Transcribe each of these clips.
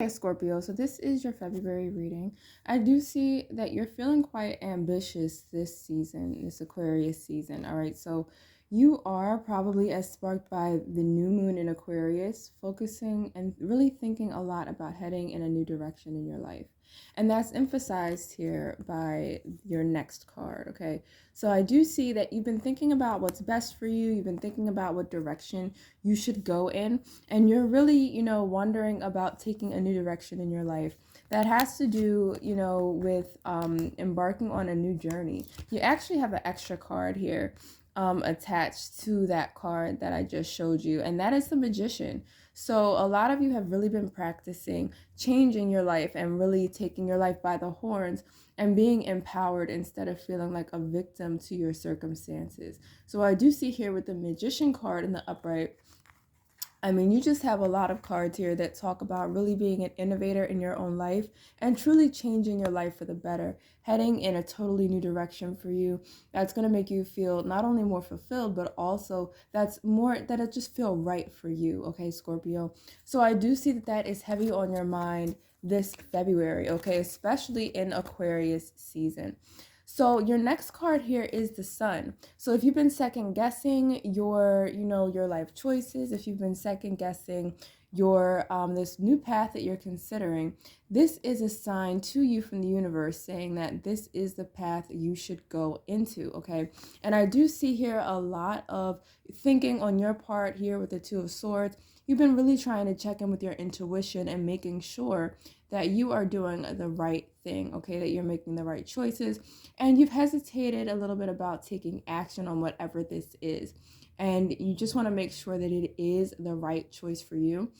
Hey Scorpio, so this is your February reading. I do see that you're feeling quite ambitious this season, this Aquarius season. All right, so you are probably as sparked by the new moon in Aquarius, focusing and really thinking a lot about heading in a new direction in your life. And that's emphasized here by your next card, okay? So I do see that you've been thinking about what's best for you, you've been thinking about what direction you should go in, and you're really, wondering about taking a new direction in your life. That has to do, with embarking on a new journey. You actually have an extra card here attached to that card that I just showed you, and that is the Magician. So a lot of you have really been practicing changing your life and really taking your life by the horns and being empowered instead of feeling like a victim to your circumstances. So I do see here with the Magician card in the upright, I mean, you just have a lot of cards here that talk about really being an innovator in your own life and truly changing your life for the better, heading in a totally new direction for you. That's going to make you feel not only more fulfilled, but also that it just feel right for you. Okay, Scorpio. So I do see that that is heavy on your mind this February, okay, especially in Aquarius season. So your next card here is the Sun. So if you've been second guessing your life choices, if you've been second guessing your this new path that you're considering, this is a sign to you from the universe saying that this is the path you should go into, okay? And I do see here a lot of thinking on your part here with the Two of Swords. You've been really trying to check in with your intuition and making sure that you are doing the right thing, okay? That you're making the right choices. And you've hesitated a little bit about taking action on whatever this is. And you just want to make sure that it is the right choice for you.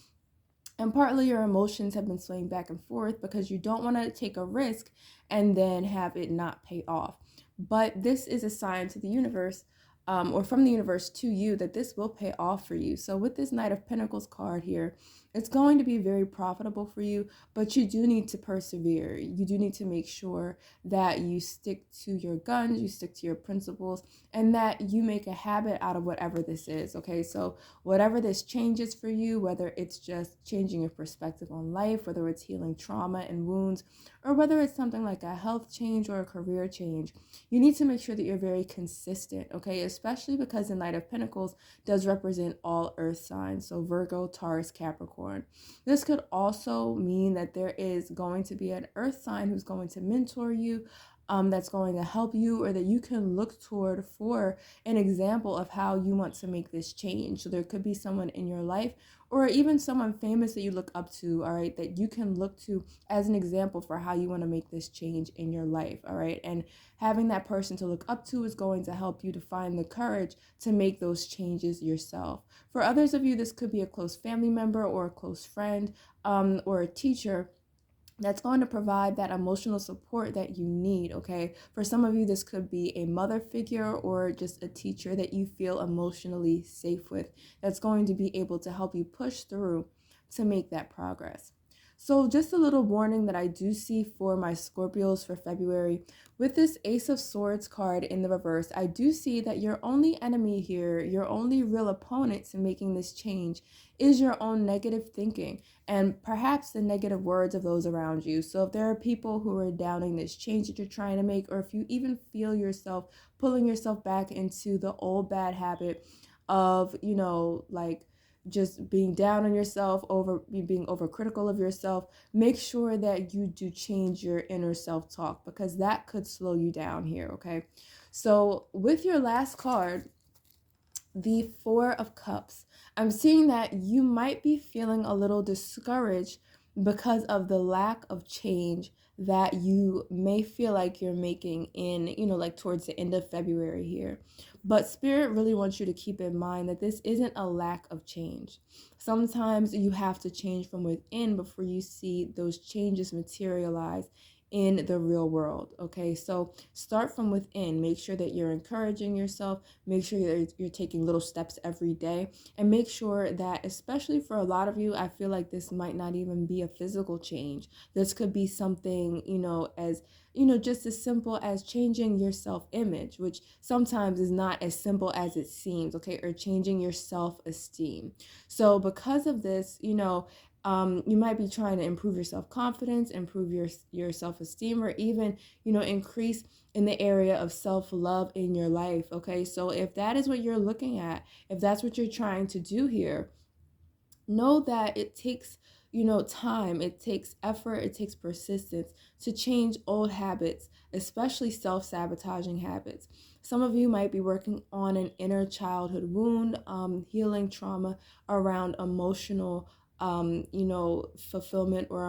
And partly your emotions have been swaying back and forth because you don't want to take a risk and then have it not pay off. But this is a sign to the universe, or from the universe to you, that this will pay off for you. So with this Knight of Pentacles card here, it's going to be very profitable for you, but you do need to persevere. You do need to make sure that you stick to your guns, you stick to your principles, and that you make a habit out of whatever this is, okay? So whatever this changes for you, whether it's just changing your perspective on life, whether it's healing trauma and wounds, or whether it's something like a health change or a career change, you need to make sure that you're very consistent, okay? Especially because the Knight of Pentacles does represent all earth signs, so Virgo, Taurus, Capricorn. This could also mean that there is going to be an earth sign who's going to mentor you, that's going to help you, or that you can look toward for an example of how you want to make this change. So there could be someone in your life, or even someone famous that you look up to, all right, that you can look to as an example for how you want to make this change in your life, all right? And having that person to look up to is going to help you to find the courage to make those changes yourself. For others of you, this could be a close family member or a close friend, or a teacher that's going to provide that emotional support that you need, okay? For some of you, this could be a mother figure or just a teacher that you feel emotionally safe with, that's going to be able to help you push through to make that progress. So just a little warning that I do see for my Scorpios for February. With this Ace of Swords card in the reverse, I do see that your only enemy here, your only real opponent to making this change, is your own negative thinking and perhaps the negative words of those around you. So if there are people who are downing this change that you're trying to make, or if you even feel yourself pulling yourself back into the old bad habit of, like just being down on yourself, being overcritical of yourself, make sure that you do change your inner self-talk, because that could slow you down here, okay? So with your last card, the Four of Cups, I'm seeing that you might be feeling a little discouraged because of the lack of change that you may feel like you're making in, like towards the end of February here. But Spirit really wants you to keep in mind that this isn't a lack of change. Sometimes you have to change from within before you see those changes materialize in the real world, okay? So start from within. Make sure that you're encouraging yourself. Make sure that you're taking little steps every day, and make sure that, especially for a lot of you, I feel like this might not even be a physical change. This could be something, as just as simple as changing your self-image, which sometimes is not as simple as it seems, okay? Or changing your self-esteem. So because of this, You might be trying to improve your self-confidence, improve your self-esteem, or even, increase in the area of self-love in your life. Okay, so if that is what you're looking at, if that's what you're trying to do here, know that it takes, time, it takes effort, it takes persistence to change old habits, especially self-sabotaging habits. Some of you might be working on an inner childhood wound, healing trauma around emotional, fulfillment, or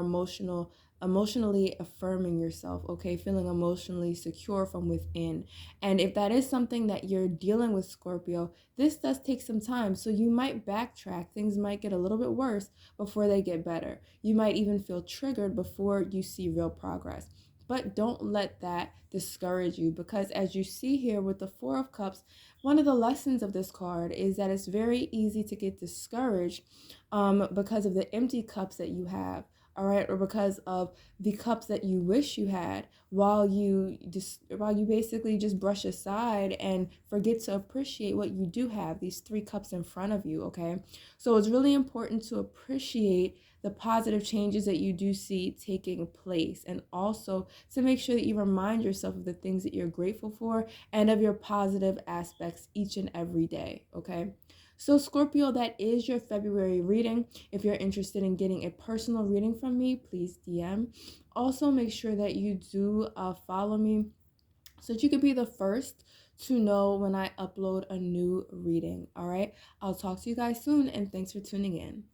emotionally affirming yourself, okay, feeling emotionally secure from within. And if that is something that you're dealing with, Scorpio, this does take some time, so you might backtrack. Things might get a little bit worse before they get better. You might even feel triggered before you see real progress. But don't let that discourage you, because as you see here with the Four of Cups, one of the lessons of this card is that it's very easy to get discouraged because of the empty cups that you have. All right, or because of the cups that you wish you had, while you basically just brush aside and forget to appreciate what you do have, these three cups in front of you. Okay, so it's really important to appreciate the positive changes that you do see taking place, and also to make sure that you remind yourself of the things that you're grateful for and of your positive aspects each and every day. Okay, so Scorpio, that is your February reading. If you're interested in getting a personal reading from me, please DM. Also, make sure that you do follow me so that you could be the first to know when I upload a new reading. All right, I'll talk to you guys soon, and thanks for tuning in.